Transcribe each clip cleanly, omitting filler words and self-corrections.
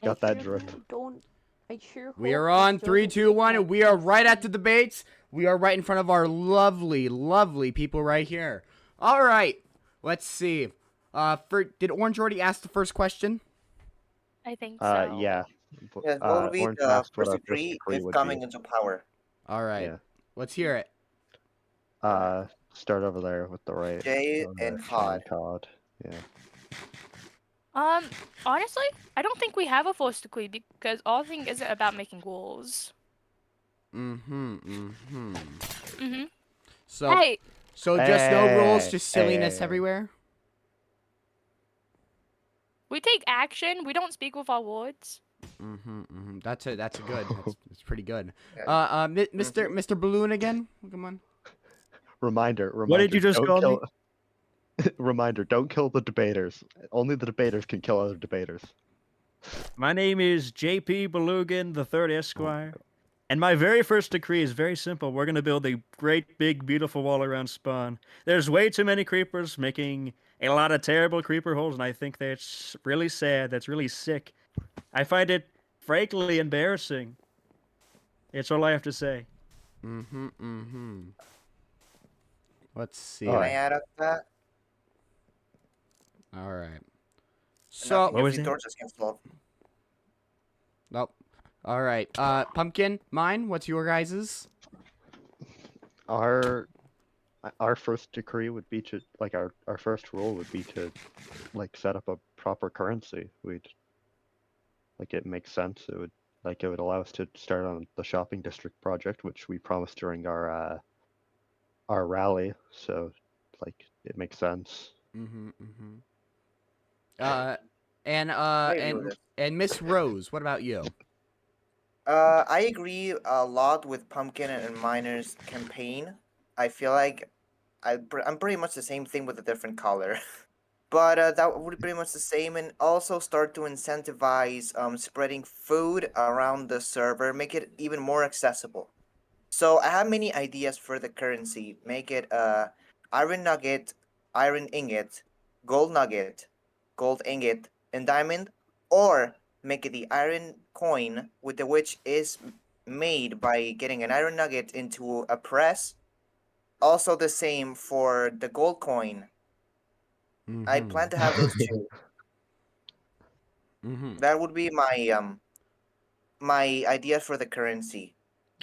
Got that drip. I sure We hope are this on 3, doesn't 2, make 1, my and we are right at the PC. debates. We are right in front of our lovely, lovely people right here. All right, let's see. Did Orange already ask the first question? I think so. Yeah. Yes, what would be Orange the asked what first our first decree decree if would coming be. into power? All right, Yeah. let's hear it. Start over there with the right. Jay on and the Cod. Cod. Yeah. Honestly, I don't think we have a forced decree because all thing isn't about making rules. Mm-hmm. So, Hey, just no rules, Hey, just hey, silliness hey. everywhere? we take action. We don't speak with our words. That's good. That's pretty good. Yeah. Mr. Balloon again? Come on. Reminder. What did you just don't call me? kill... Reminder, don't kill the debaters. Only the debaters can kill other debaters. My name is J.P. Belugan, the Third Esquire. And my very first decree is very simple. We're going to build a great, big, beautiful wall around Spawn. There's way too many creepers, making a lot of terrible creeper holes, and I think that's really sad. That's really sick. I find it frankly embarrassing. It's all I have to say. Let's see. Can I add up that? All right. So, So, What was the that? torches can solve. nope. All right. Pumpkin, mine. What's your guys's? Our first decree would be to our first rule would be to set up a proper currency. It makes sense. It would allow us to start on the shopping district project, which we promised during our rally. So it makes sense. And Miss Rose, what about you? I agree a lot with Pumpkin and Miner's campaign. I feel like I'm pretty much the same thing with a different color. But that would be pretty much the same, and also start to incentivize spreading food around the server, make it even more accessible. So I have many ideas for the currency. Make it iron nugget, iron ingot, gold nugget, gold ingot, and diamond, or make it the iron coin, with the which is made by getting an iron nugget into a press. Also the same for the gold coin. I plan to have those two. That would be my idea for the currency.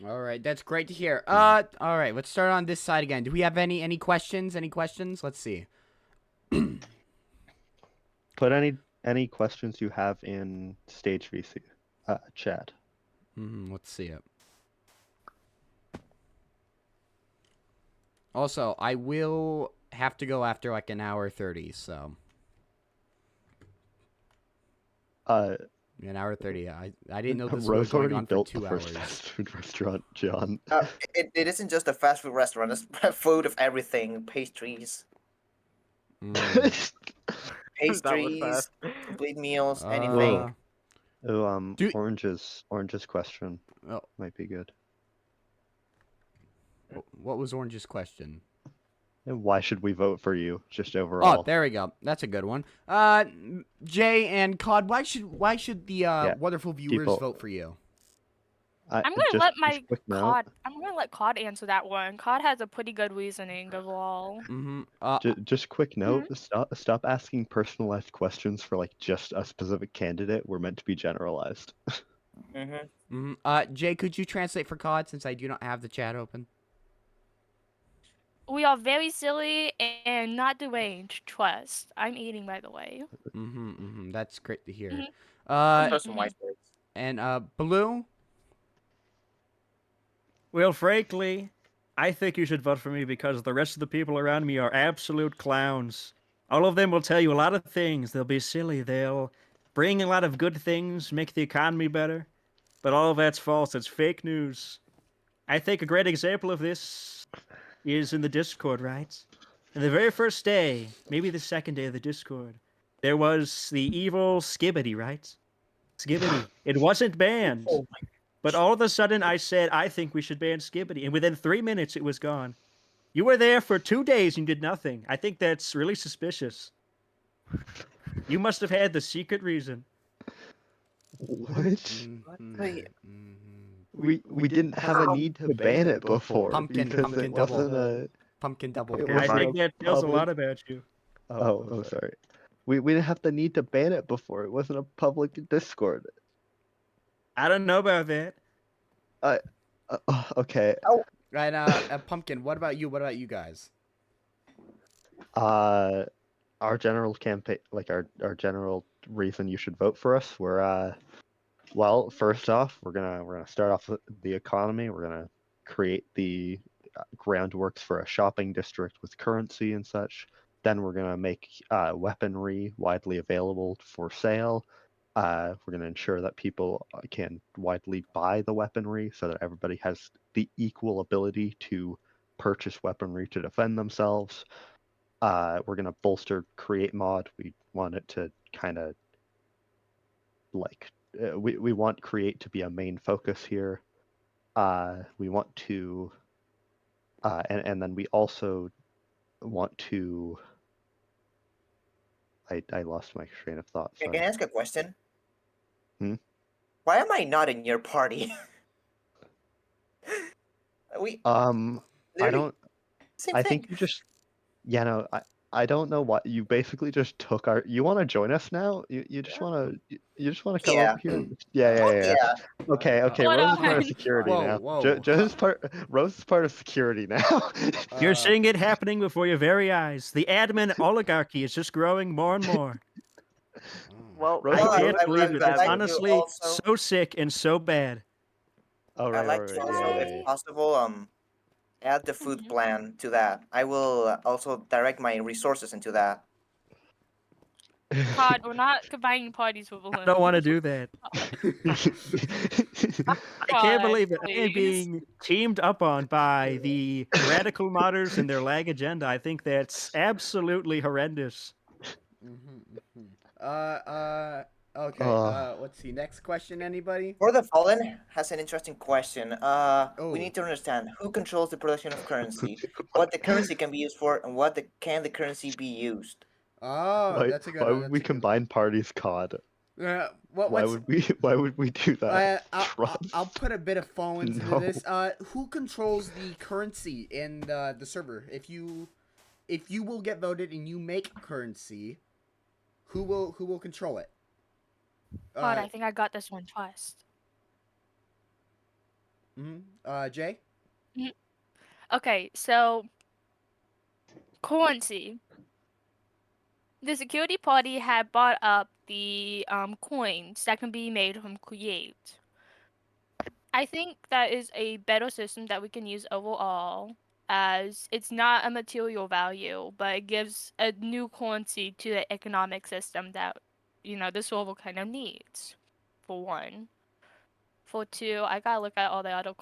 All right, that's great to hear. All right, let's start on this side again. Do we have any questions? Any questions? Let's see. Put any questions you have in stage VC chat. Let's see it. Also, I will have to go after like an hour 30, so. An hour 30. I didn't know this was Rose going already on for built 2 the hours. first fast food restaurant, John. It isn't just a fast food restaurant. It's food of everything. Pastries, pastries, complete meals, anything. Orange's question might be good. What was Orange's question? And why should we vote for you? Just overall. Oh, there we go. That's a good one. Jay and Cod, why should the wonderful viewers vote for you? I'm gonna let Cod answer that one. Cod has a pretty good reasoning overall. Just quick note: stop asking personalized questions for just a specific candidate. We're meant to be generalized. Jay, could you translate for Cod since I do not have the chat open? We are very silly and not deranged. Trust. I'm eating, by the way. That's great to hear. And Blue. Well, frankly, I think you should vote for me because the rest of the people around me are absolute clowns. All of them will tell you a lot of things. They'll be silly. They'll bring a lot of good things, make the economy better. But all of that's false. It's fake news. I think a great example of this is in the Discord, right? In the very first day, maybe the second day of the Discord, there was the evil Skibbity, right? Skibbity. It wasn't banned. But all of a sudden, I said, I think we should ban Skibbity. And within 3 minutes, it was gone. You were there for 2 days and did nothing. I think that's really suspicious. You must have had the secret reason. What? Wait. We didn't have a need to ban it before Pumpkin, because pumpkin it double. wasn't a. Pumpkin double. It I wasn't think a that tells a public. lot about you. Oh, sorry. We didn't have the need to ban it before. It wasn't a public Discord. I don't know about that. Okay. Right, Pumpkin, what about you? What about you guys? Our general campaign, like our general reason you should vote for us, we're well, first off, we're gonna start off with the economy. We're gonna create the groundworks for a shopping district with currency and such. Then we're gonna make weaponry widely available for sale. We're gonna ensure that people can widely buy the weaponry so that everybody has the equal ability to purchase weaponry to defend themselves. We're gonna bolster create mod. We want it to kind of like we want create to be a main focus here. We want to and then we also want to I lost my train of thought. Can Sorry. I ask a question? Hmm? Why am I not in your party? We I literally don't same I thing. think you just yeah no I don't know what you basically just took our. You want to join us now? You just want to you just want to come Yeah. over here? Yeah. Yeah. Okay. What Rose is part on? of security Whoa, now. whoa. Joe's part. Rose is part of security now. You're seeing it happening before your very eyes. The admin oligarchy is just growing more and more. Well, Rose, I Well, can't I'd believe it. It's like to honestly also so sick and so bad. Oh I'd like right. to also, if Yay. possible, add the food Mhm. plan to that. I will also direct my resources into that. COD, we're not combining parties with I don't want to balloons. do that. I God, can't believe it. I am please. being teamed up on by the radical modders and their lag agenda. I think that's absolutely horrendous. Okay. Let's see. Next question, anybody? For the Fallen has an interesting question. Oh. We need to understand who controls the production of currency, what the currency can be used for, and can the currency be used. Oh, that's a good why one. would we combine parties, COD? Why would we do that? I'll put a bit of flow into No. this. Who controls the currency in the server? If you will get voted and you make currency, who will control it? God, I think I got this one first. Jay? Okay, so currency. The security party had bought up the coins that can be made from Create. I think that is a better system that we can use overall, as it's not a material value, but it gives a new currency to the economic system that, the server kind of needs, for one. For two, I gotta look at all the other.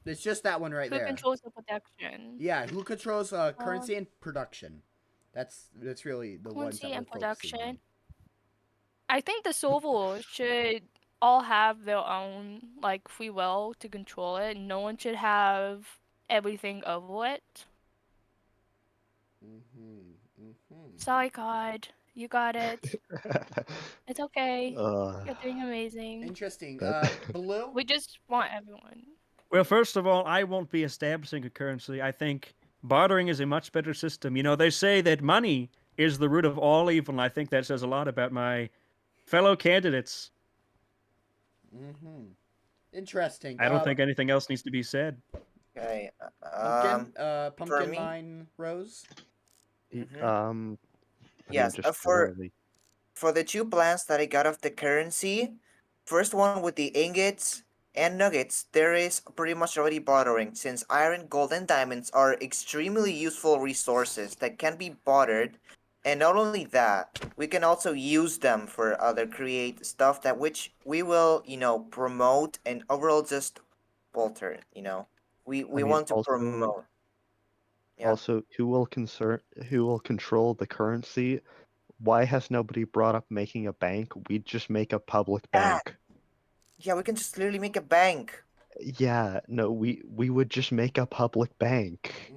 It's just that one right Who there. controls the production? Yeah, who controls currency and production? That's really the ones that Currency we're and focusing production. on. I think the server should all have their own free will to control it. No one should have everything over it. Sorry, God. You got it. It's okay. You're doing amazing. Interesting. That- Blue? We just want everyone. Well, first of all, I won't be establishing a currency. I think bartering is a much better system. You know, they say that money is the root of all evil, and I think that says a lot about my fellow candidates. Interesting. I don't think anything else needs to be said. Okay. Pumpkin me- Mine Rose? I mean, Yes. just For generally. the two plans that I got of the currency, first one with the ingots and nuggets, there is pretty much already bartering, since iron, gold, and diamonds are extremely useful resources that can be bartered. And not only that, we can also use them for other create stuff that which we will, promote and overall just alter. We mean, want to also- promote. Yeah. Also, who will control the currency? Why has nobody brought up making a bank? We'd just make a public Yeah. bank. Yeah, we can just literally make a bank. Yeah, no, we would just make a public bank.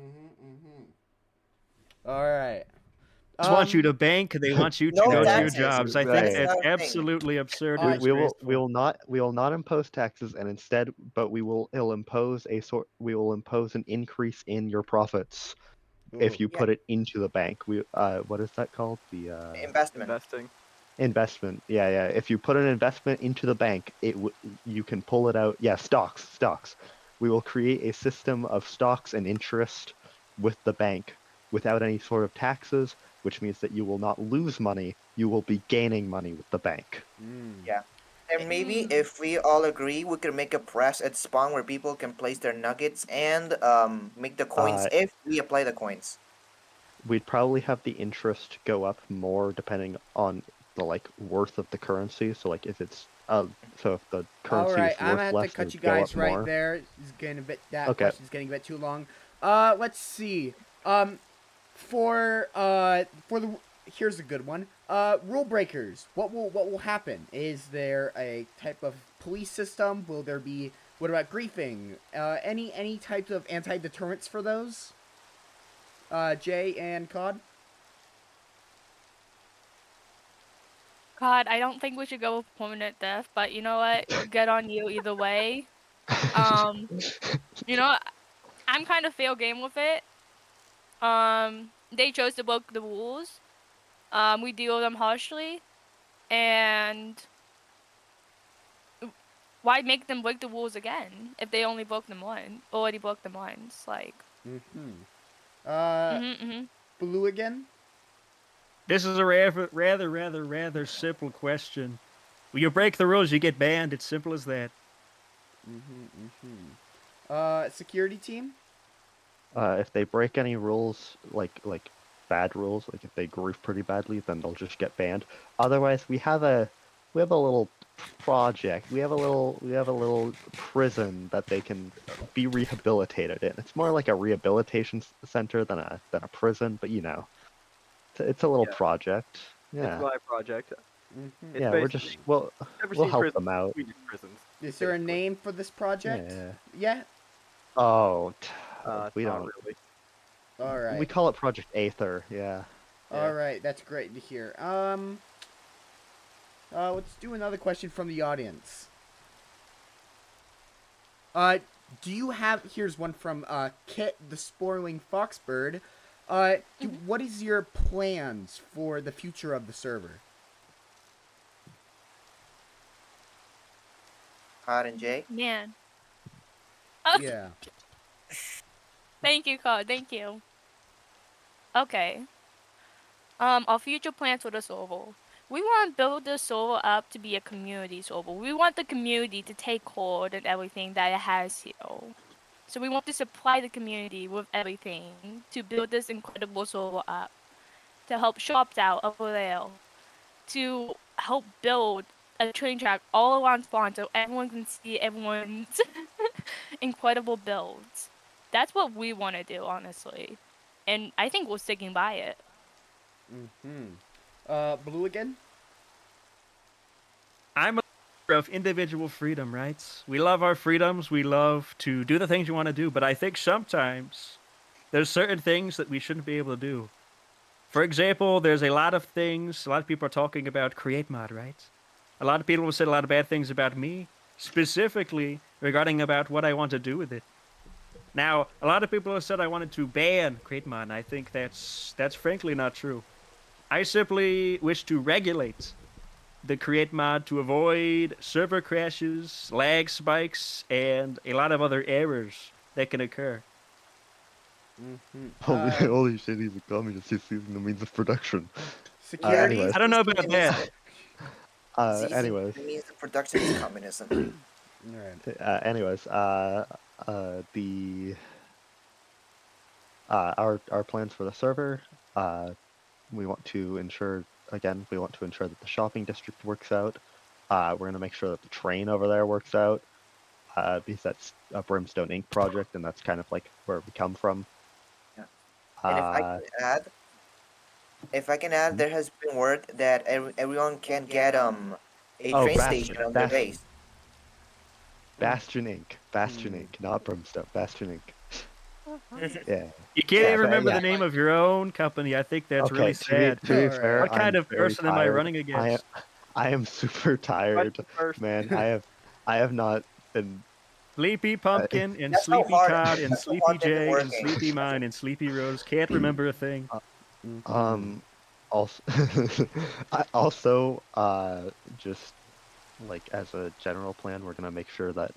All right. just want you to bank. They want you to No go to your taxes. jobs. I think Right. That's that's not a thing. absolutely absurd We, and we will disgraceful. we will not impose taxes, and instead, but it'll impose we will impose an increase in your profits if Ooh. you Yeah, put it into the bank. What is that called? The investment. Investing. investment. Yeah. If you put an investment into the bank, you can pull it out. Yeah, stocks. We will create a system of stocks and interest with the bank without any sort of taxes, which means that you will not lose money. You will be gaining money with the bank. Mm. Yeah. And maybe Mm. if we all agree, we could make a press at spawn where people can place their nuggets and make the coins Uh, if we apply the coins. we'd probably have the interest go up more depending on the worth of the currency. So if it's so if the All currency right, is I'm worth gonna have to less, it cut you would go up guys right more. there. It's getting a bit. That Okay. question's getting a bit too long. Let's see. For the here's a good one. Rule breakers. What will happen? Is there a type of police system? Will there be? What about griefing? Any types of anti-deterrents for those? Jay and Cod. God, I don't think we should go with permanent death, but you know what? Good on you either way. Um, you know, I'm kind of fair game with it. They chose to break the rules. We deal with them harshly, and why make them break the rules again if they only broke them already broke them once? Like, Mm-hmm. Uh, mm-hmm. Blue again. This is a rather simple question. When you break the rules, you get banned. It's simple as that. Security team. If they break any rules, like bad rules, like if they grief pretty badly, then they'll just get banned. Otherwise, we have a little project. We have a little prison that they can be rehabilitated in. It's more like a rehabilitation center than a prison, but it's a little Yeah. project. It's Yeah, my project. Mm-hmm. It's yeah. basically. Never We'll seen help prisons. them out. We do prisons. Is there a Basically. name for this project? Yeah. Yeah. Oh, we Not don't. really. All We right. call it Project Aether. Yeah. All right. That's great to hear. Let's do another question from the audience. Do you have? Here's one from Kit the Spoiling Foxbird. What is your plans for the future of the server? Hot and Jay. Man. Yeah. Thank you, God. Thank you. Okay. Our future plans for the server. We want to build the server up to be a community server. We want the community to take hold and everything that it has here. So we want to supply the community with everything to build this incredible server up, to help shops out over there, to help build a train track all around spawn so everyone can see everyone's incredible builds. That's what we want to do, honestly. And I think we're sticking by it. Blue again. I'm a lover of individual freedom, right? We love our freedoms. We love to do the things we want to do, but I think sometimes there's certain things that we shouldn't be able to do. For example, there's a lot of things, a lot of people are talking about create mod, right? A lot of people have said a lot of bad things about me, specifically regarding about what I want to do with it. Now, a lot of people have said I wanted to ban create mod, and I think that's frankly not true. I simply wish to regulate the create mod to avoid server crashes, lag spikes, and a lot of other errors that can occur. Holy shit, he's a communist. He's using the means of production. Security. Anyways. I don't know about It means, that. Anyways. it means the production is communism. All right. Anyways. The our plans for the server. We want to ensure that the shopping district works out. We're gonna make sure that the train over there works out. Because that's a Brimstone Inc. project, and that's kind of like where we come from. Yeah. And if I can add, there has been word that everyone can get a train station on their base. Bastion Inc. Bastion Inc. Not Brimstone. Bastion Inc. Yeah. You can't Yeah, even but, remember yeah. the name of your own company. I think that's really sad. To be Alright. fair, What kind I'm of very person am I tired. running against? I am super tired, Question first. man. I have not been. Sleepy Pumpkin and That's so Sleepy hard. Cod and That's so Sleepy hard they've been J and working. Sleepy Mine and Sleepy Rose can't remember a thing. Also, also, just like as a general plan, we're gonna make sure that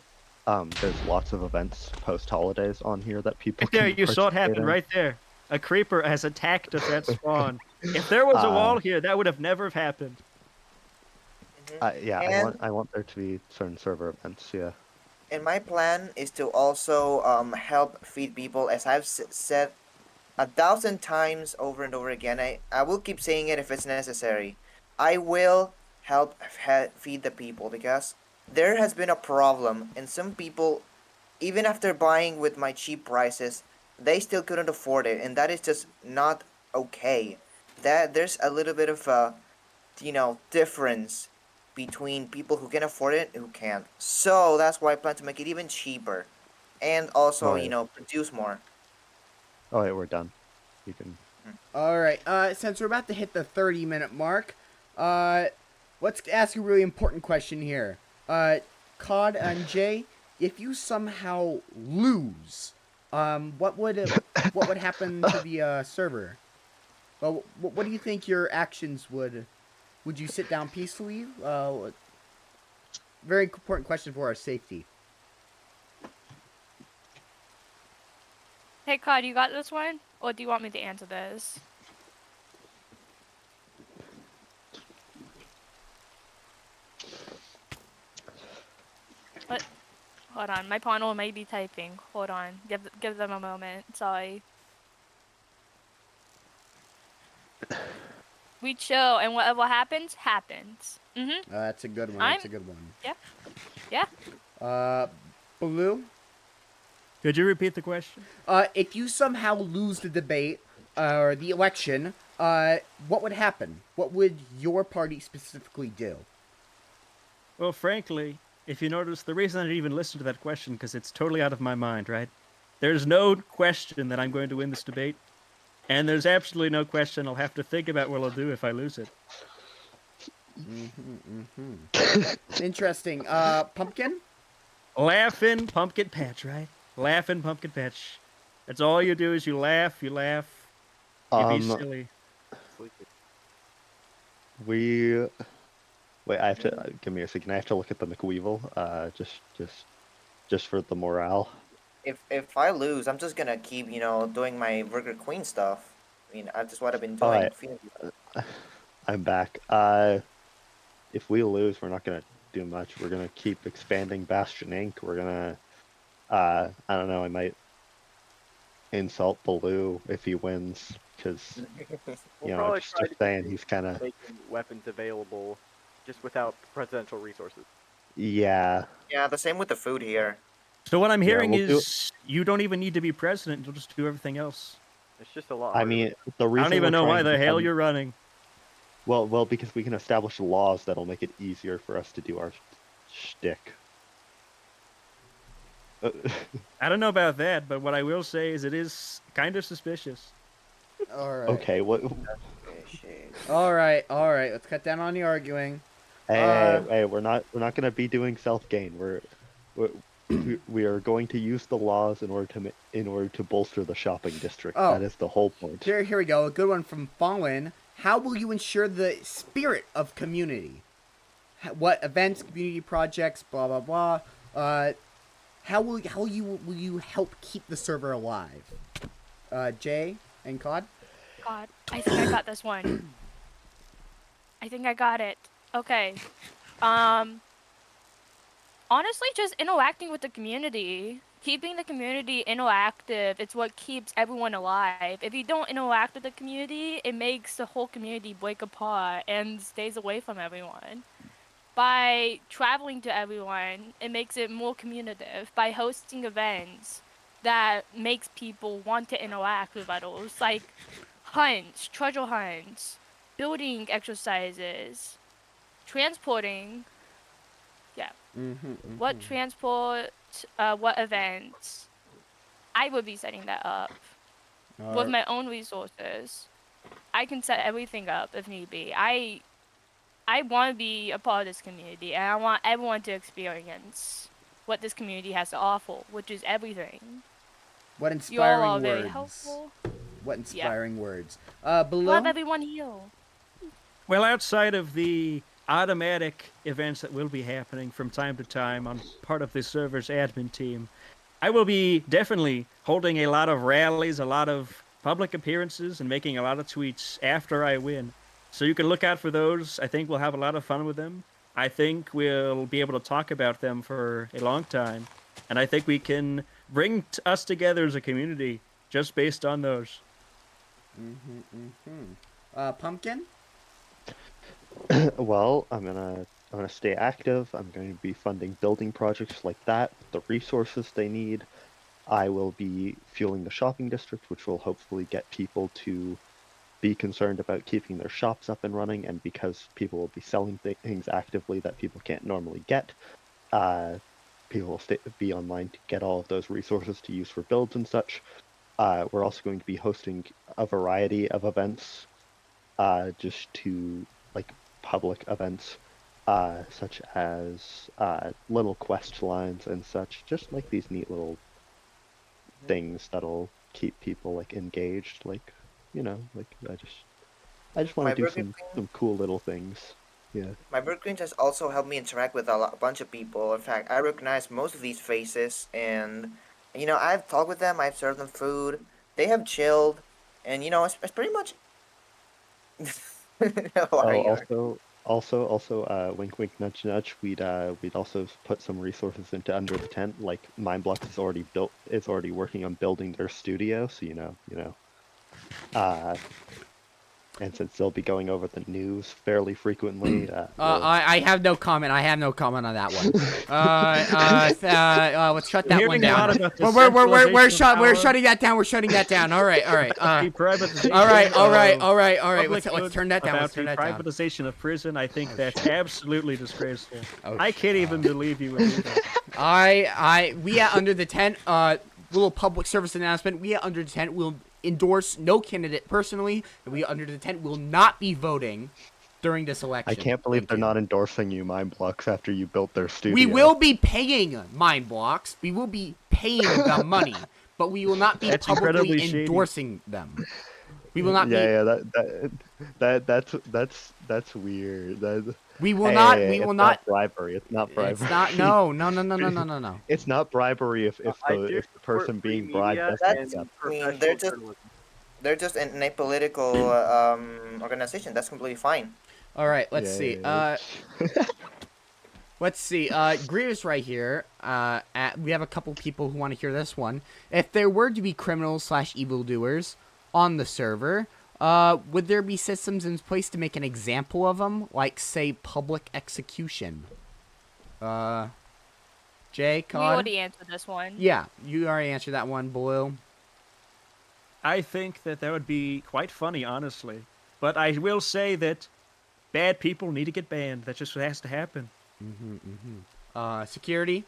there's lots of events post holidays on here that people Right there, can you saw it participate happen in. right there. A creeper has attacked us at spawn. If there was a wall here, that would have never have happened. Yeah, And I want there to be certain server events. Yeah. and my plan is to also help feed people, as I've said 1,000 times over and over again. I will keep saying it if it's necessary. I will help feed the people because there has been a problem, and some people, even after buying with my cheap prices, they still couldn't afford it, and that is just not okay. That there's a little bit of a difference between people who can afford it and who can't. So that's why I plan to make it even cheaper, and also Alright. produce more. Alright, we're done. You can. Alright, since we're about to hit the 30-minute mark, let's ask a really important question here. Cod and Jay, if you somehow lose, what would happen to the server? Well, what do you think your actions would? Would you sit down peacefully? Very important question for our safety. Hey, Cod, you got this one? Or do you want me to answer this? What? Hold on, my panel may be typing. Hold on, give them a moment. Sorry. We chill, and whatever happens, happens. That's a good one. I'm- That's a good one. Yeah. Blue. Could you repeat the question? If you somehow lose the debate or the election, what would happen? What would your party specifically do? Well, frankly, if you notice, the reason I didn't even listen to that question because it's totally out of my mind, right? There's no question that I'm going to win this debate, and there's absolutely no question I'll have to think about what I'll do if I lose it. Interesting. Pumpkin? Laughing pumpkin patch, right? Laughing pumpkin patch. That's all you do is you laugh, you be silly. We wait. I have to give me a second. I have to look at the McWeevil. Just for the morale. If I lose, I'm just gonna keep doing my Burger Queen stuff. I mean, that's what I've been doing. Alright. feeding people. I'm back. If we lose, we're not gonna do much. We're gonna keep expanding Bastion Inc. We're gonna, I don't know. I might insult Baloo if he wins, because We'll probably just try to saying do he's kind of. making weapons available just without presidential resources. Yeah. Yeah, the same with the food here. So what I'm hearing we'll do- is you don't even need to be president, you'll just do everything else. It's just a lot I harder. mean, the I reason don't even we're know why trying to the hell become- you're running. Well, because we can establish laws that'll make it easier for us to do our shtick. I don't know about that, but what I will say is it is kind of suspicious. All right. Okay. What? All right. Let's cut down on the arguing. Hey, we're not gonna be doing self gain. We are going to use the laws in order to bolster the shopping district. Oh. That is the whole point. Here we go. A good one from Fallen. How will you ensure the spirit of community? What events, community projects, blah blah blah. How will you help keep the server alive? Jay and Cod? God, I think I got this one. I think I got it. Okay. Honestly, just interacting with the community. Keeping the community interactive, it's what keeps everyone alive. If you don't interact with the community, it makes the whole community break apart and stays away from everyone. By traveling to everyone, it makes it more communicative. By hosting events that makes people want to interact with others, like hunts, treasure hunts, building exercises, transporting. Yeah. What transport, what events? I would be setting that up with Or my own resources. I can set everything up if need be. I want to be a part of this community, and I want everyone to experience what this community has to offer, which is everything. what You all inspiring are very words. helpful. What Yeah. inspiring words. Love Below. everyone here. Well, outside of the automatic events that will be happening from time to time on part of the server's admin team, I will be definitely holding a lot of rallies, a lot of public appearances, and making a lot of tweets after I win. So you can look out for those. I think we'll have a lot of fun with them. I think we'll be able to talk about them for a long time. And I think we can bring us together as a community just based on those. Pumpkin. Well, I'm gonna stay active. I'm going to be funding building projects like that, the resources they need. I will be fueling the shopping district, which will hopefully get people to be concerned about keeping their shops up and running, and because people will be selling things actively that people can't normally get, people will be online to get all of those resources to use for builds and such. We're also going to be hosting a variety of events, just to like public events, such as little quest lines and such, just like these neat little things that'll keep people like engaged. Like, like I just want My to do Burger some cool little things. Yeah. My Burger Queen has also helped me interact with a bunch of people. In fact, I recognize most of these faces, and I've talked with them. I've served them food. They have chilled, and it's pretty much. What are Oh, you? also, wink, wink, nudge, nudge. We'd also put some resources into Under the Tent. Like Mindblocks is already working on building their studio, so uh, and since they'll be going over the news fairly frequently, I have no comment. I have no comment on that one. Let's shut that one Hearing a lot down. about We're decentralization of shutting that down. We're shutting that down. All right. the privatization All right. public Let's turn that down. about Let's turn the that down. privatization of prison. I think that's absolutely disgraceful. Oh, I can't even believe you would do that. We at Under the Tent, little public service announcement. We at Under the Tent will endorse no candidate personally, and we at Under the Tent will not be voting during this election. I can't believe Thank they're you. not endorsing you, Mindblocks, after you built their studio. We will be paying Mind Blocks. We will be paying them money, but we will not be That's publicly incredibly shady. endorsing them. We will not be. Yeah, that's weird. We will Hey, not. hey, We it's will not. bribery. It's not bribery. It's not. No. It's not bribery if I the do if the support person free being bribed media doesn't That's- and accept. I mean, professional they're just- journalism. They're just in a political organization. That's completely fine. All right. Let's see. Yeah. Let's see. Grievous right here. We have a couple people who want to hear this one. If there were to be criminals / evildoers on the server, would there be systems in place to make an example of them, like say public execution? Jay, We Cod? already answered this one. Yeah, you already answered that one, Blue. I think that would be quite funny, honestly. But I will say that bad people need to get banned. That just has to happen. Security?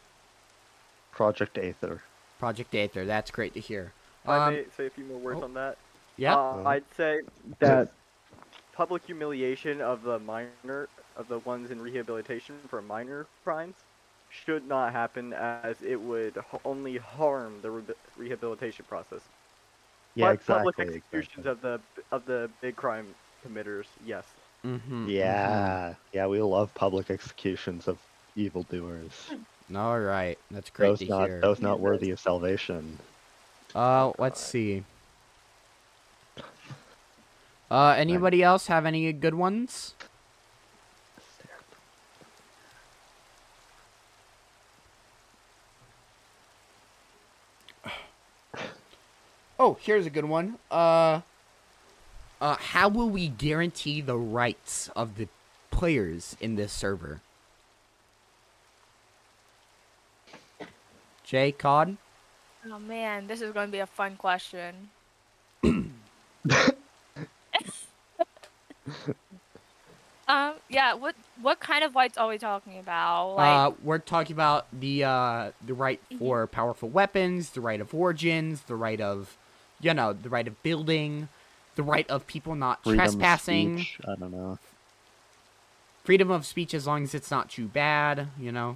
Project Aether. Project Aether. That's great to hear. If I may say a few more words oh. on that. Yeah. I'd say that public humiliation of the ones in rehabilitation for minor crimes should not happen, as it would only harm the rehabilitation process. Yeah, But exactly. public executions of the big crime committers, yes. Yeah, we love public executions of evildoers. All right. That's great to hear. Those not worthy of salvation. Let's see. Anybody else have any good ones? Oh, here's a good one. How will we guarantee the rights of the players in this server? Jay, Cod? Oh man, this is going to be a fun question. Yeah. What kind of rights are we talking about? Like, We're talking about the right for powerful weapons, the right of origins, the right of, the right of building, the right of people not Freedom of trespassing, speech. I don't know. freedom of speech as long as it's not too bad. Yeah.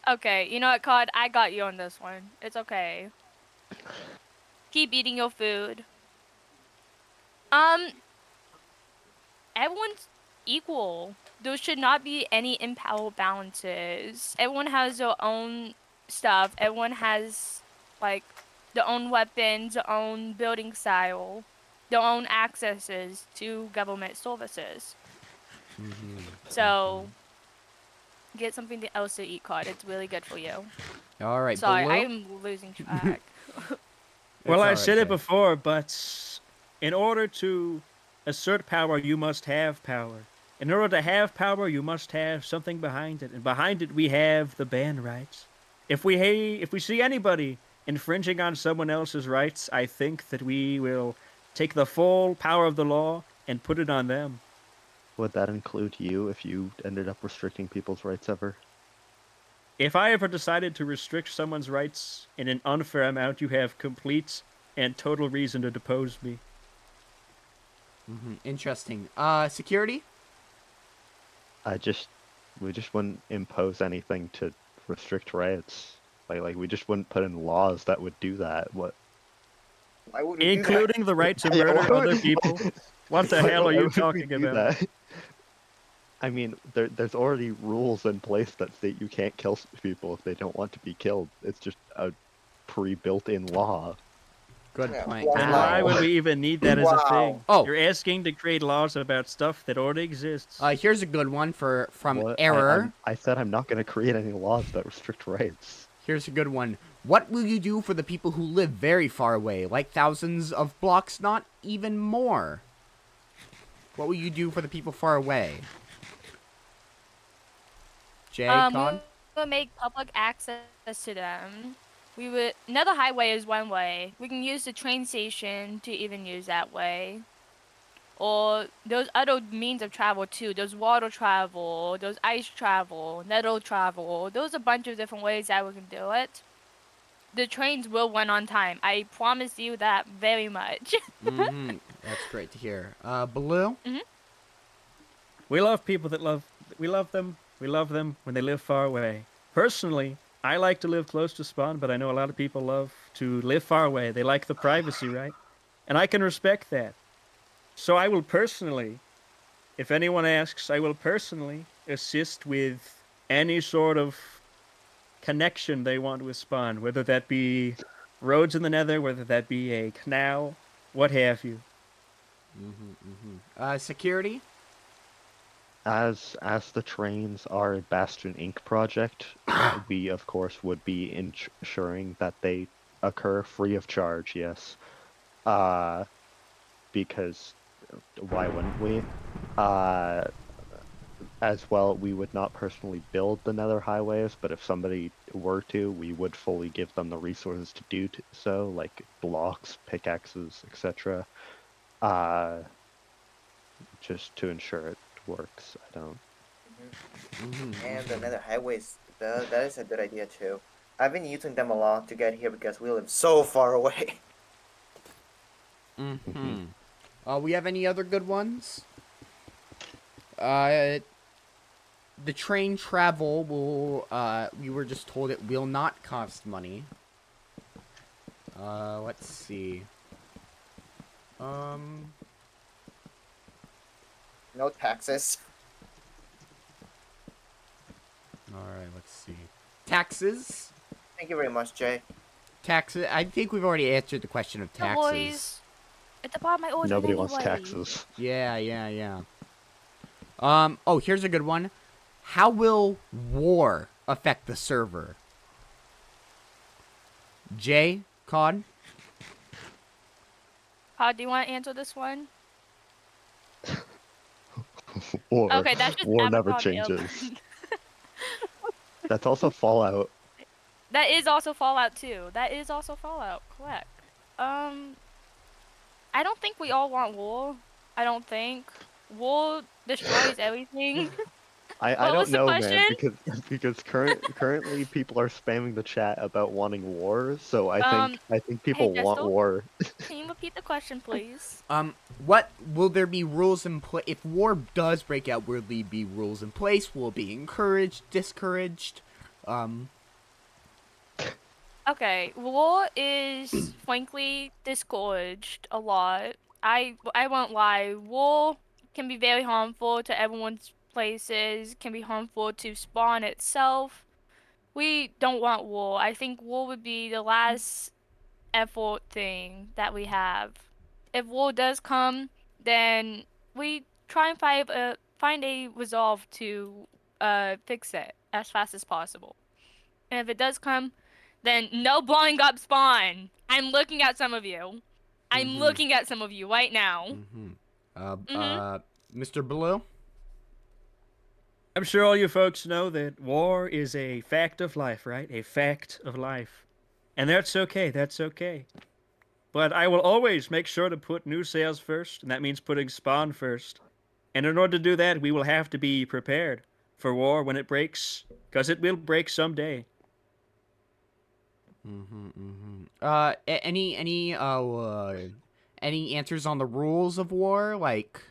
okay, you know what, Cod? I got you on this one. It's okay. Keep eating your food. Um, everyone's equal. There should not be any impower balances. Everyone has their own stuff. Everyone has like their own weapons, their own building style, their own accesses to government services. So get something else to eat, Cod. It's really good for you. All right, Sorry, I below. am losing track. Well, It's I all right, said it Jay. before, but in order to assert power, you must have power. In order to have power, you must have something behind it, and behind it we have the ban rights. If we see anybody infringing on someone else's rights, I think that we will take the full power of the law and put it on them. Would that include you if you ended up restricting people's rights ever? If I ever decided to restrict someone's rights in an unfair amount, you have complete and total reason to depose me. Interesting. Security. We just wouldn't impose anything to restrict rights. Like we just wouldn't put in laws that would do that. What? Why would we do that? Including the right to Yeah, murder why would- other people? What the hell are why you would we talking do about? that? I mean, there's already rules in place that state you can't kill people if they don't want to be killed. It's just a pre-built-in law. Good Yeah, point. wow. Good And point. why would we even need that as a thing? Wow. Oh. You're asking to create laws about stuff that already exists. Here's a good one from What? Error. I said I'm not going to create any laws that restrict rights. Here's a good one. What will you do for the people who live very far away, like thousands of blocks, not even more? What will you do for the people far away? Jay, Con? We would make public access to them. We would. Another highway is one way. We can use the train station to even use that way. Or there's other means of travel too. There's water travel, there's ice travel, nether travel. There's a bunch of different ways that we can do it. The trains will run on time. I promise you that very much. That's great to hear. Blue? We love people that love. We love them. We love them when they live far away. Personally, I like to live close to spawn, but I know a lot of people love to live far away. They like the privacy, right? And I can respect that. So I will personally, if anyone asks, I will personally assist with any sort of connection they want with spawn, whether that be roads in the nether, whether that be a canal, what have you. Security? As the trains are a Bastion Inc. project, we of course would be ensuring that they occur free of charge. Yes, because why wouldn't we? As well, we would not personally build the nether highways, but if somebody were to, we would fully give them the resources to do so, like blocks, pickaxes, etc. Just to ensure it works. I don't. And another highways. That is a good idea too. I've been using them a lot to get here because we live so far away. We have any other good ones? The train travel will, we were just told it will not cost money. Let's see. No taxes. Alright, let's see. Taxes? Thank you very much, Jay. Taxes? I think we've already answered the question of The taxes. boys. At the bottom of my order. Nobody wants anyway. taxes. Yeah. Oh, here's a good one. How will war affect the server? Jay, Cod? Do you want to answer this one? War. Okay, that's just War never Avatar the Elven. changes. That's also Fallout. That is also Fallout too. Correct. I don't think we all want war. I don't think. War destroys everything. I What don't was the know, man, question? because currently people are spamming the chat about wanting war, so Um, I think hey people want Gestal, war. can you repeat the question, please? What will there be rules in place if war does break out? Will there be rules in place? Will it be encouraged, discouraged? Um, Okay, war is frankly discouraged a lot. I won't lie. War can be very harmful to everyone's places. Can be harmful to spawn itself. We don't want war. I think war would be the last effort thing that we have. If war does come, then we try and find a resolve to fix it as fast as possible. And if it does come, then no blowing up spawn. I'm looking at some of you. I'm Mhm. looking at some of you right now. mhm. Mhm. Mr. Blue. I'm sure all you folks know that war is a fact of life, right? A fact of life. And that's okay, that's okay. But I will always make sure to put new sales first, and that means putting spawn first. And in order to do that, we will have to be prepared for war when it breaks, because it will break someday. Any answers on the rules of war? Like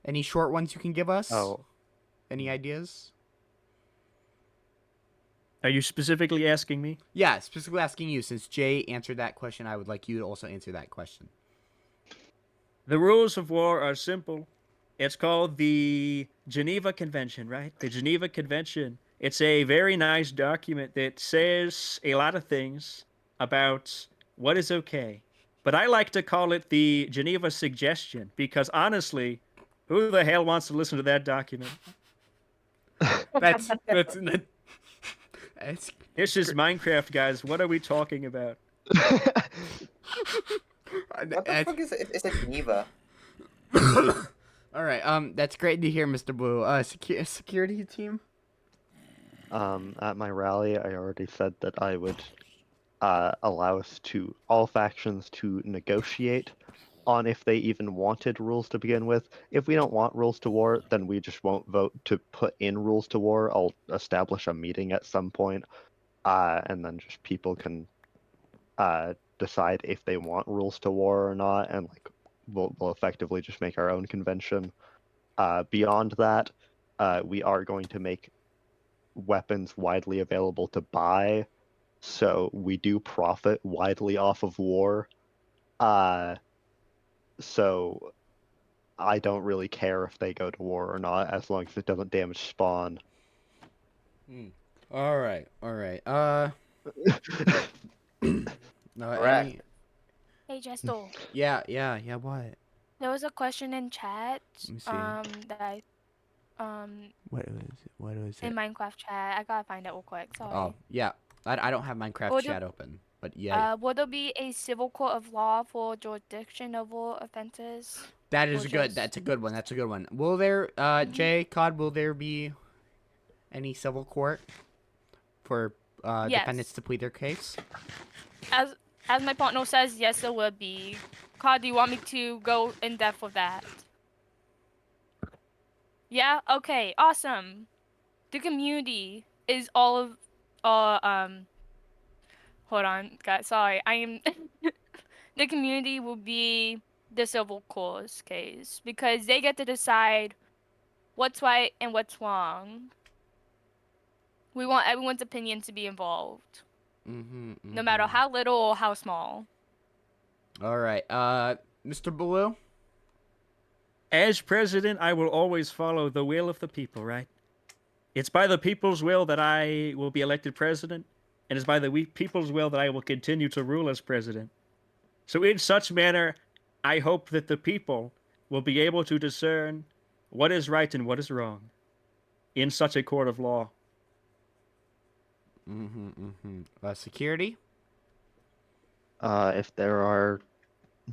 any short ones you can give us? Oh, Any ideas? Are you specifically asking me? Yeah, specifically asking you. Since Jay answered that question, I would like you to also answer that question. The rules of war are simple. It's called the Geneva Convention, right? The Geneva Convention. It's a very nice document that says a lot of things about what is okay. But I like to call it the Geneva Suggestion because honestly, who the hell wants to listen to that document? That's This is Minecraft, guys. What are we talking about? What the fuck is a Geneva? All right. That's great to hear, Mr. Blue. Security team. at my rally, I already said that I would allow all factions to negotiate on if they even wanted rules to begin with. If we don't want rules to war, then we just won't vote to put in rules to war. I'll establish a meeting at some point, and then just people can decide if they want rules to war or not, and like we'll effectively just make our own convention. Beyond that, we are going to make weapons widely available to buy, so we do profit widely off of war. Uh, so I don't really care if they go to war or not, as long as it doesn't damage spawn. All right. All right. Correct. Any? Hey Gestal, Yeah. Yeah. Yeah. What? there was a question in chat. Let me see. That I What is it? What is in it? Minecraft chat. I gotta find it real quick. Oh, Sorry. yeah. I don't have Minecraft Would there, chat open, but yeah, would there be a civil court of law for jurisdiction of war offenses, that is or a good. just? That's a good one. That's a good one. Will there, Mhm. Jay Cod? Will there be any civil court for defendants Yes. to plead their case? As as my partner says, yes, there would be. Cod, do you want me to go in depth with that? Yeah. Okay. Awesome. The community is all of. Hold on, guys. Sorry. I am. The community will be the civil cause case because they get to decide what's right and what's wrong. We want everyone's opinion to be involved, no matter how little or how small. All right. Mr. Baloo. As president, I will always follow the will of the people, right? It's by the people's will that I will be elected president, and it's by the people's will that I will continue to rule as president. So, in such manner, I hope that the people will be able to discern what is right and what is wrong in such a court of law. Security. If there are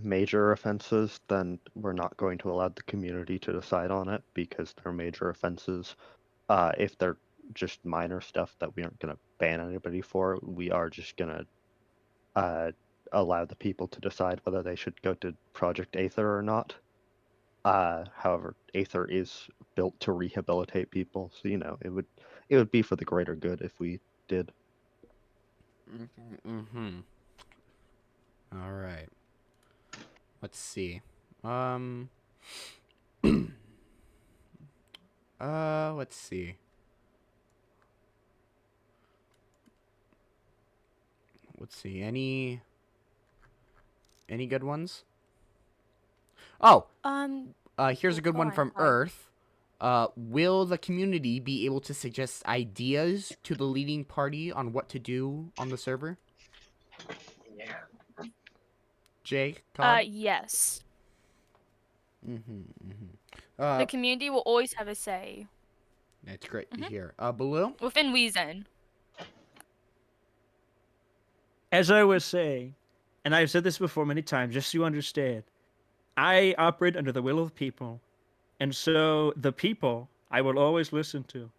major offenses, then we're not going to allow the community to decide on it because they're major offenses. If they're just minor stuff that we aren't going to ban anybody for, we are just going to allow the people to decide whether they should go to Project Aether or not. However, Aether is built to rehabilitate people, so it would be for the greater good if we did. Mm-hmm. All right. Let's see. Let's see. Let's see. Any good ones? Oh, here's a good Go one on, from sorry. Earth. Will the community be able to suggest ideas to the leading party on what to do on the server? Yeah. Jay, Cod? Yes. Mm-hmm, mm-hmm. The community will always have a say That's great to Mhm. hear. Baloo? within reason. As I was saying, and I've said this before many times, just so you understand, I operate under the will of the people, and so the people I will always listen to.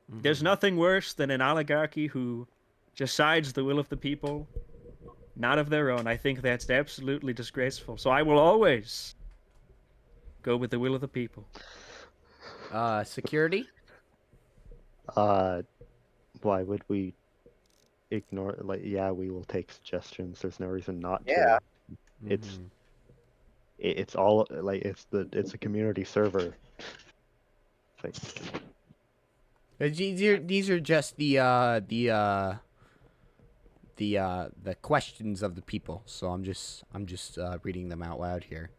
There's nothing worse than an oligarchy who decides the will of the people, not of their own. I think that's absolutely disgraceful. So I will always go with the will of the people. Security? Uh, why would we ignore? Like, yeah, we will take suggestions. There's no reason not Yeah. to. It's it's all like it's a community server. Like, These are just the questions of the people. So I'm just reading them out loud here.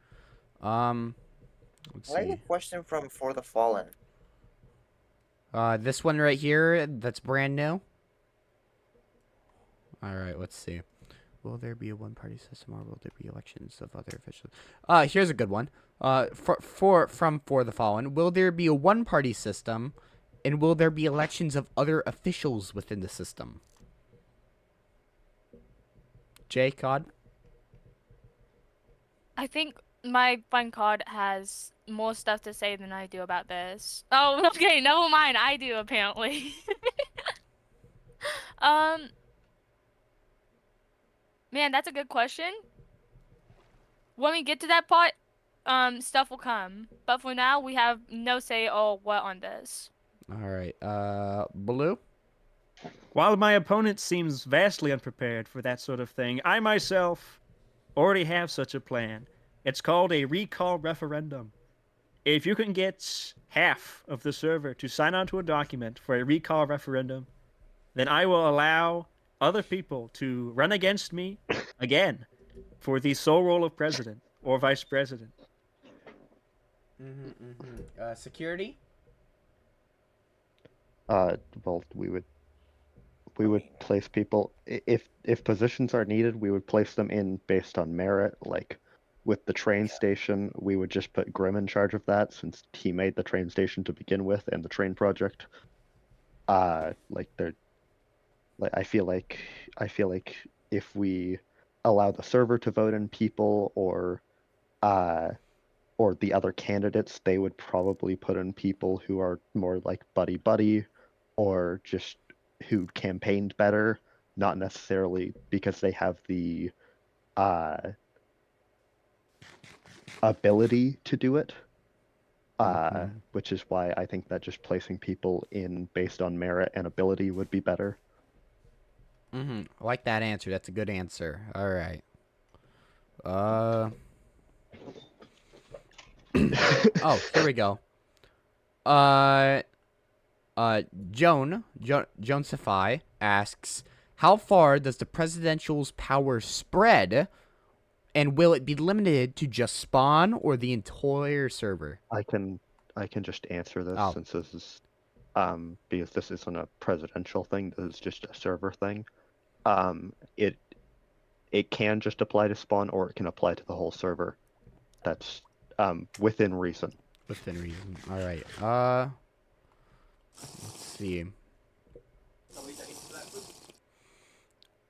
Let's I like the see. question from For the Fallen. This one right here, that's brand new. All right, let's see. Will there be a one-party system, or will there be elections of other officials? Here's a good one. For the Fallen, will there be a one-party system, and will there be elections of other officials within the system? Jay, Cod? I think my friend Cod has more stuff to say than I do about this. Oh, okay, never mind. I do apparently. um, man, that's a good question. When we get to that part, stuff will come. But for now, we have no say or what on this. All right. Blue? While my opponent seems vastly unprepared for that sort of thing, I myself already have such a plan. It's called a recall referendum. If you can get half of the server to sign onto a document for a recall referendum, then I will allow other people to run against me again for the sole role of president or vice president. Security? well, we would place people if positions are needed, we would place them in based on merit. Like with the train station, we would just put Grim in charge of that since he made the train station to begin with and the train project. Like they're like I feel like if we allow the server to vote in people uh or the other candidates, they would probably put in people who are more like buddy buddy or just who campaigned better, not necessarily because they have the uh, ability to do it. Which is why I think that just placing people in based on merit and ability would be better. I like that answer. That's a good answer. All right. Oh, here we go. Joan Safai asks, how far does the presidential's power spread, and will it be limited to just Spawn or the entire server? I can just answer this Oh. since this is because this isn't a presidential thing, this is just a server thing. It can just apply to Spawn or it can apply to the whole server. That's within reason. Within reason. All right. Let's see.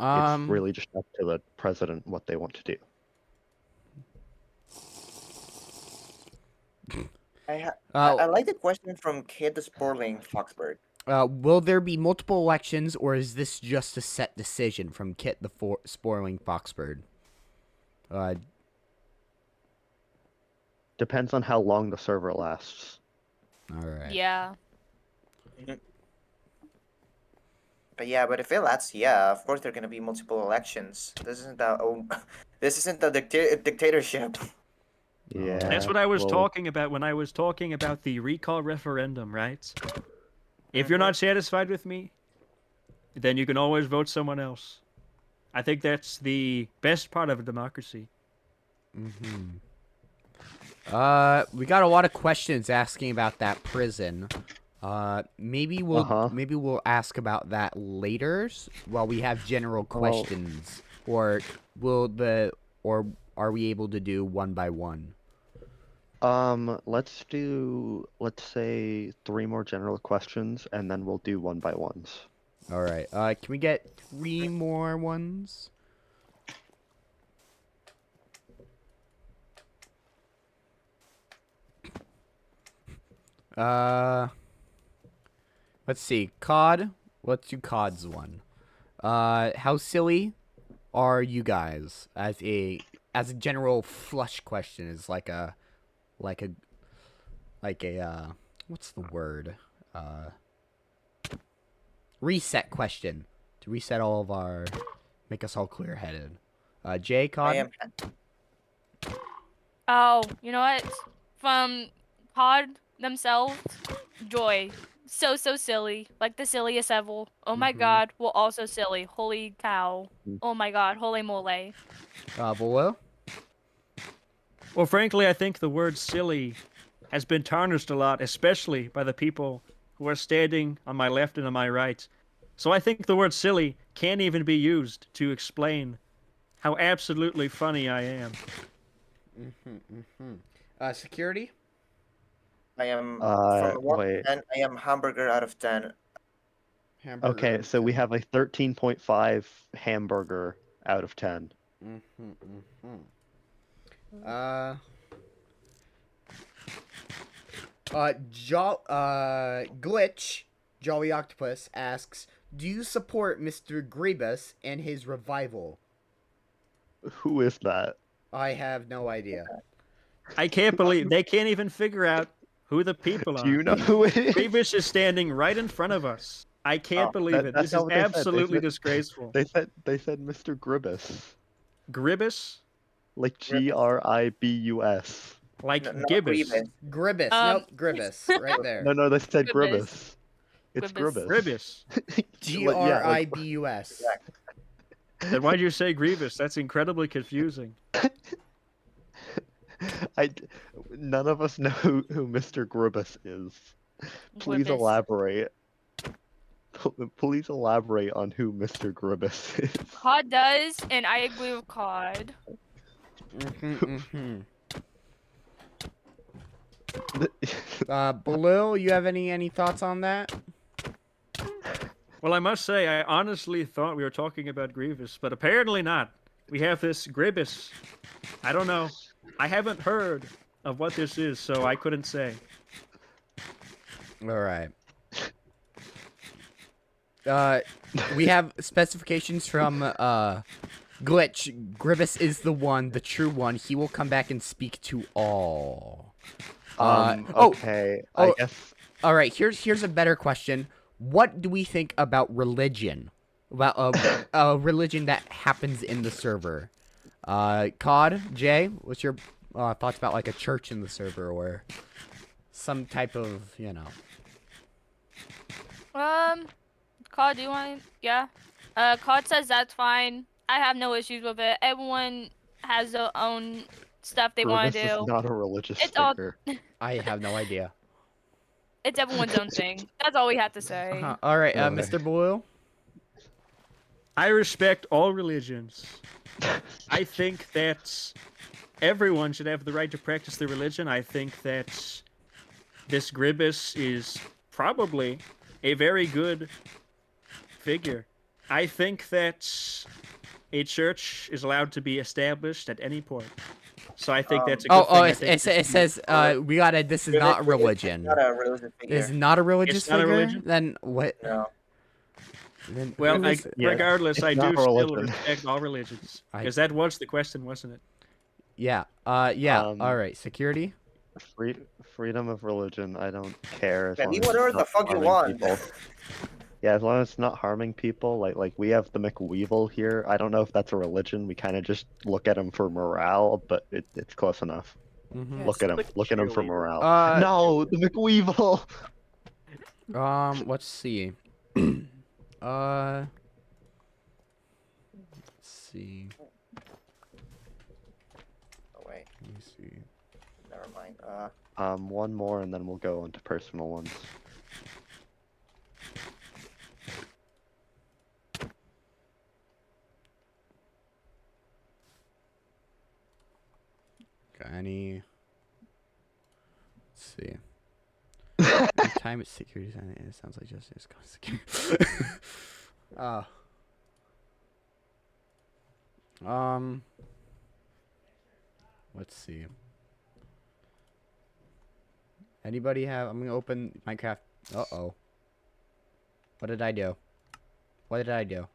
It's really just up to the president what they want to do. I like the question from Kid the Sporling Foxbird. Will there be multiple elections, or is this just a set decision from Kit the Spoiling Foxbird? Depends on how long the server lasts. All right. Yeah. But yeah, but if it lasts, yeah, of course there are gonna be multiple elections. This isn't this isn't a dictatorship. Yeah. That's what I was well, talking about when I was talking about the recall referendum, right? If you're not satisfied with me, then you can always vote someone else. I think that's the best part of a democracy. Mm-hmm. We got a lot of questions asking about that prison. Maybe we'll ask about that later while we have general questions, or are we able to do one by one? let's say 3 more general questions, and then we'll do one by ones. All right. Can we get 3 more ones? Let's see. COD. Let's do COD's one. How silly are you guys as a general flush question? Is like a what's the word? Reset question to reset all of our, make us all clear headed. Jay, COD. I am. Oh, you know what? From COD themselves, Joy. So silly. Like the silliest ever. Oh my Mhm. god, well also silly. Holy cow. Mm. Oh my god, holy mole. Below. Well, frankly, I think the word silly has been tarnished a lot, especially by the people who are standing on my left and on my right. So I think the word silly can't even be used to explain how absolutely funny I am. Security. I am from 1 to wait. 10. I am hamburger out of 10. Hamburger. Okay, so we have a 13.5 hamburger out of 10. Glitch, Jolly Octopus asks, do you support Mr. Grievous and his revival? Who is that? I have no idea. I can't believe they can't even figure out who the people Do are. you know who it is? Grievous is standing right in front of us. I can't believe it. That's This is not what they said. absolutely disgraceful. They said Mr. Gribbus. Gribbus? Like Gribus. Like Not gibbous. Grievous. Grievous. Nope, Grievous. Right there. No, they said Gribbus. Gribbus. It's Gribbus. Gribbus. Gribbus. Gribus. Then why'd you say grievous? That's incredibly confusing. None of us know who Mr. Gribbus is. Please Gribbus. elaborate. Please elaborate on who Mr. Gribbus is. COD does, and I agree with COD. Baloo, you have any thoughts on that? Well, I must say, I honestly thought we were talking about Grievous, but apparently not. We have this Gribbus. I don't know. I haven't heard of what this is, so I couldn't say. All right. We have specifications from Glitch. Grievous is the one, the true one. He will come back and speak to all. Okay. I guess. All right. Here's a better question. What do we think about religion? About a religion that happens in the server? COD, Jay, what's your thoughts about like a church in the server or some type of, COD, do you want? Yeah. COD says that's fine. I have no issues with it. Everyone has their own stuff they want to Gribbus do. is not a religious It's all- figure. I have no idea. It's everyone's own thing. That's all we have to say. All right, Okay. Mr. Blue. I respect all religions. I think that everyone should have the right to practice their religion. I think that this Gribbus is probably a very good figure. I think that a church is allowed to be established at any point. So I think that's a good thing. It says we gotta. This is not religion. Not a religious figure. This is not a religious It's not a figure. religion? Then what? No. Then Well, who is- regardless, it's I not do a still religion. respect all religions. I- Because that was the question, wasn't it? yeah. All right. Security. free freedom of religion. I don't care as Yeah, long be as it's whatever the not fuck you harming want. people. Yeah, as long as it's not harming people. Like we have the McWeevil here. I don't know if that's a religion. We kind of just look at him for morale, but it's close enough. Mm-hmm. Look at him. Like Look at him for cheerleader. morale. No, the McWeevil. Let's see. Let's see. Oh wait, Let me see. never mind. One more, and then we'll go on to personal ones. Got any? Let's see. Every time it's security design, it sounds like just security. Let's see. Anybody have? I'm gonna open Minecraft. Uh-oh. What did I do? What did I do?